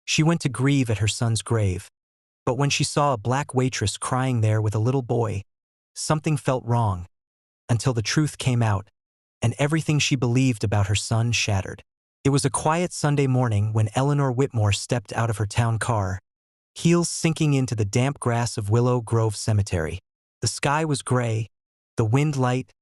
She went to grieve at her son's grave, but when she saw a black waitress crying there with a little boy, something felt wrong, until the truth came out, and everything she believed about her son shattered. It was a quiet Sunday morning when Eleanor Whitmore stepped out of her town car, heels sinking into the damp grass of Willow Grove Cemetery. The sky was gray, the wind light,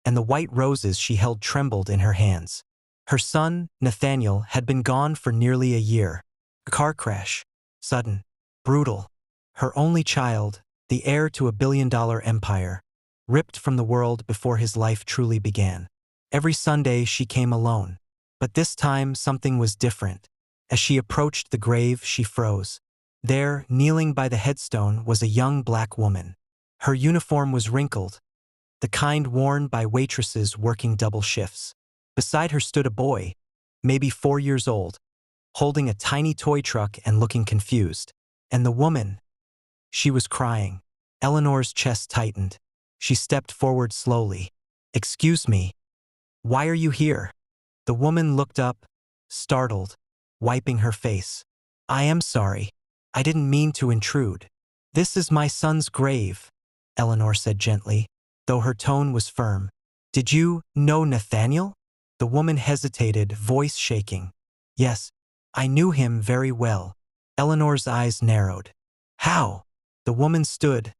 and the white roses she held trembled in her hands. Her son, Nathaniel, had been gone for nearly a year. A car crash. Sudden. Brutal. Her only child, the heir to a billion-dollar empire, ripped from the world before his life truly began. Every Sunday she came alone. But this time something was different. As she approached the grave, she froze. There, kneeling by the headstone, was a young black woman. Her uniform was wrinkled, the kind worn by waitresses working double shifts. Beside her stood a boy, maybe 4 years old, holding a tiny toy truck and looking confused. And the woman, she was crying. Eleanor's chest tightened. She stepped forward slowly. "Excuse me. Why are you here?" The woman looked up, startled, wiping her face. "I am sorry. I didn't mean to intrude." "This is my son's grave," Eleanor said gently, though her tone was firm. "Did you know Nathaniel?" The woman hesitated, voice shaking. "Yes, I knew him very well." Eleanor's eyes narrowed. "How?" The woman stood,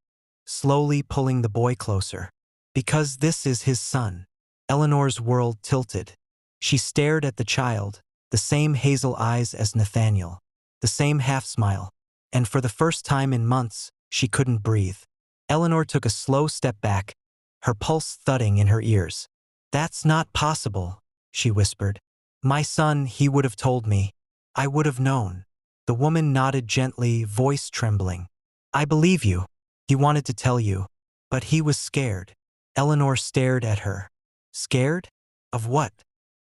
slowly pulling the boy closer. "Because this is his son." Eleanor's world tilted. She stared at the child, the same hazel eyes as Nathaniel, the same half-smile, and for the first time in months, she couldn't breathe. Eleanor took a slow step back, her pulse thudding in her ears. "That's not possible," she whispered. "My son, he would have told me. I would have known." The woman nodded gently, voice trembling. "I believe you. He wanted to tell you, but he was scared." Eleanor stared at her. "Scared? Of what?"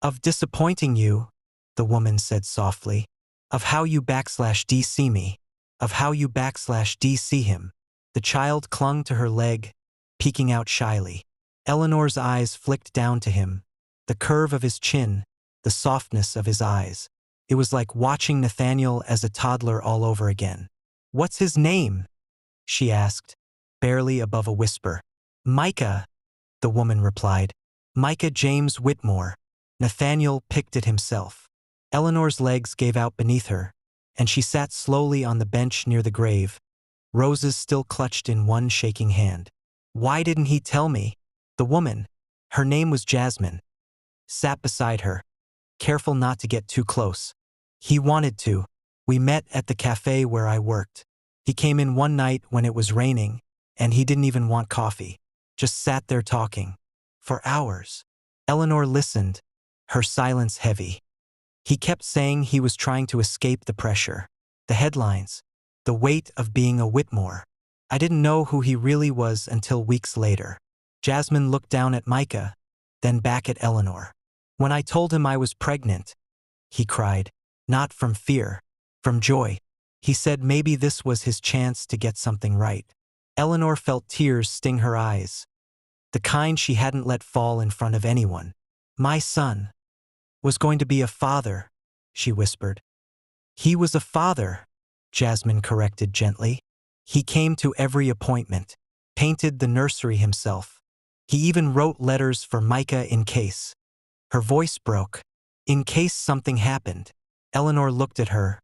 "Of disappointing you," the woman said softly. "Of how you /DC me. Of how you /DC him." The child clung to her leg, peeking out shyly. Eleanor's eyes flicked down to him, the curve of his chin, the softness of his eyes. It was like watching Nathaniel as a toddler all over again. "What's his name?" she asked, barely above a whisper. "Micah," the woman replied. "Micah James Whitmore." Nathaniel picked at himself. Eleanor's legs gave out beneath her, and she sat slowly on the bench near the grave, roses still clutched in one shaking hand. "Why didn't he tell me?" The woman, her name was Jasmine, sat beside her, careful not to get too close. "He wanted to. We met at the cafe where I worked. He came in one night when it was raining, and he didn't even want coffee. Just sat there talking. For hours." Eleanor listened, her silence heavy. He kept saying he was trying to escape the pressure, the headlines, the weight of being a Whitmore. "I didn't know who he really was until weeks later." Jasmine looked down at Micah, then back at Eleanor. "When I told him I was pregnant," he cried, not from fear, from joy. He said maybe this was his chance to get something right. Eleanor felt tears sting her eyes, the kind she hadn't let fall in front of anyone. "My son was going to be a father," she whispered. "He was a father," Jasmine corrected gently. "He came to every appointment, painted the nursery himself. He even wrote letters for Micah in case." Her voice broke. "In case something happened." Eleanor looked at her,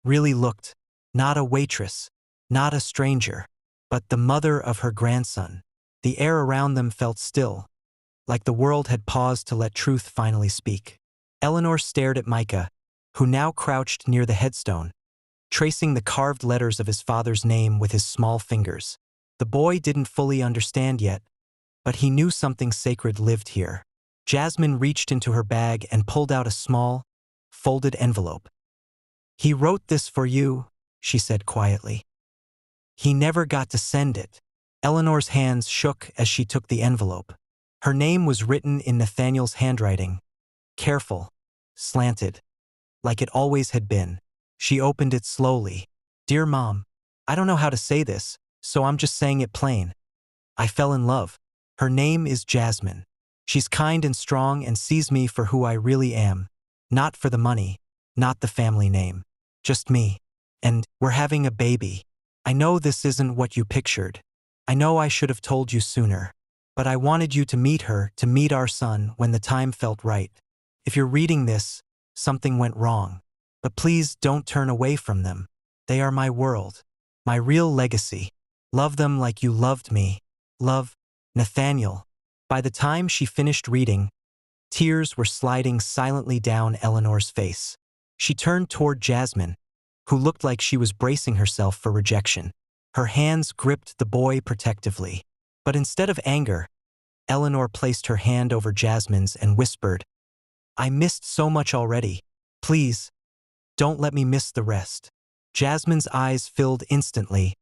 really looked, not a waitress, not a stranger, but the mother of her grandson. The air around them felt still, like the world had paused to let truth finally speak. Eleanor stared at Micah, who now crouched near the headstone, tracing the carved letters of his father's name with his small fingers. The boy didn't fully understand yet, but he knew something sacred lived here. Jasmine reached into her bag and pulled out a small, folded envelope. "He wrote this for you," she said quietly. "He never got to send it." Eleanor's hands shook as she took the envelope. Her name was written in Nathaniel's handwriting, careful, slanted, like it always had been. She opened it slowly. "Dear Mom, I don't know how to say this, so I'm just saying it plain. I fell in love. Her name is Jasmine. She's kind and strong and sees me for who I really am, not for the money, not the family name. Just me. And we're having a baby. I know this isn't what you pictured. I know I should have told you sooner. But I wanted you to meet her, to meet our son when the time felt right. If you're reading this, something went wrong. But please don't turn away from them. They are my world. My real legacy. Love them like you loved me. Love, Nathaniel. By the time she finished reading, tears were sliding silently down Eleanor's face. She turned toward Jasmine, who looked like she was bracing herself for rejection. Her hands gripped the boy protectively. But instead of anger, Eleanor placed her hand over Jasmine's and whispered, I missed so much already. Please, don't let me miss the rest. Jasmine's eyes filled instantly,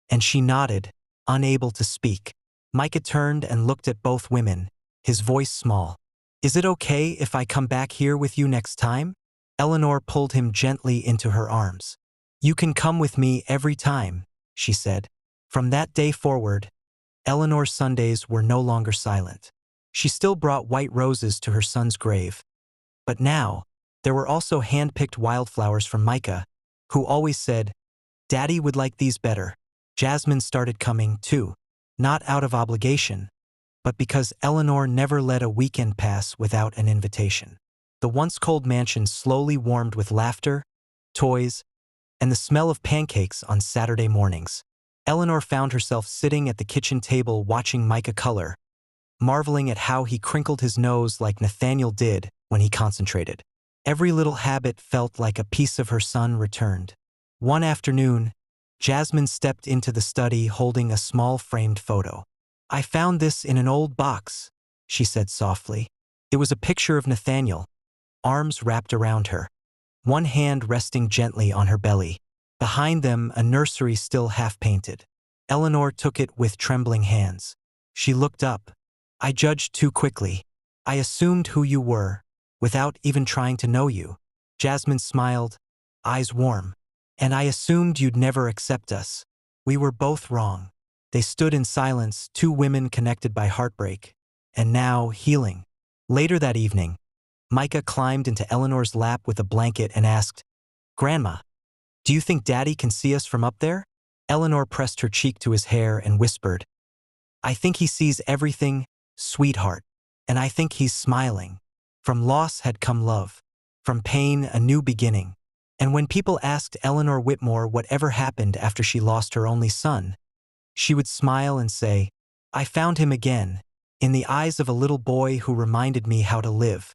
and she nodded, unable to speak. Micah turned and looked at both women, his voice small. Is it okay if I come back here with you next time? Eleanor pulled him gently into her arms. You can come with me every time, she said. From that day forward, Eleanor's Sundays were no longer silent. She still brought white roses to her son's grave. But now, there were also hand-picked wildflowers from Micah, who always said, Daddy would like these better. Jasmine started coming, too, not out of obligation, but because Eleanor never let a weekend pass without an invitation. The once cold mansion slowly warmed with laughter, toys, and the smell of pancakes on Saturday mornings. Eleanor found herself sitting at the kitchen table watching Micah color, marveling at how he crinkled his nose like Nathaniel did when he concentrated. Every little habit felt like a piece of her son returned. One afternoon, Jasmine stepped into the study holding a small framed photo. I found this in an old box, she said softly. It was a picture of Nathaniel, arms wrapped around her, one hand resting gently on her belly. Behind them, a nursery still half-painted. Eleanor took it with trembling hands. She looked up. I judged too quickly. I assumed who you were, without even trying to know you. Jasmine smiled, eyes warm. And I assumed you'd never accept us. We were both wrong. They stood in silence, two women connected by heartbreak, and now healing. Later that evening, Micah climbed into Eleanor's lap with a blanket and asked, Grandma, do you think Daddy can see us from up there? Eleanor pressed her cheek to his hair and whispered, I think he sees everything, sweetheart, and I think he's smiling. From loss had come love. From pain, a new beginning. And when people asked Eleanor Whitmore whatever happened after she lost her only son, she would smile and say, I found him again, in the eyes of a little boy who reminded me how to live.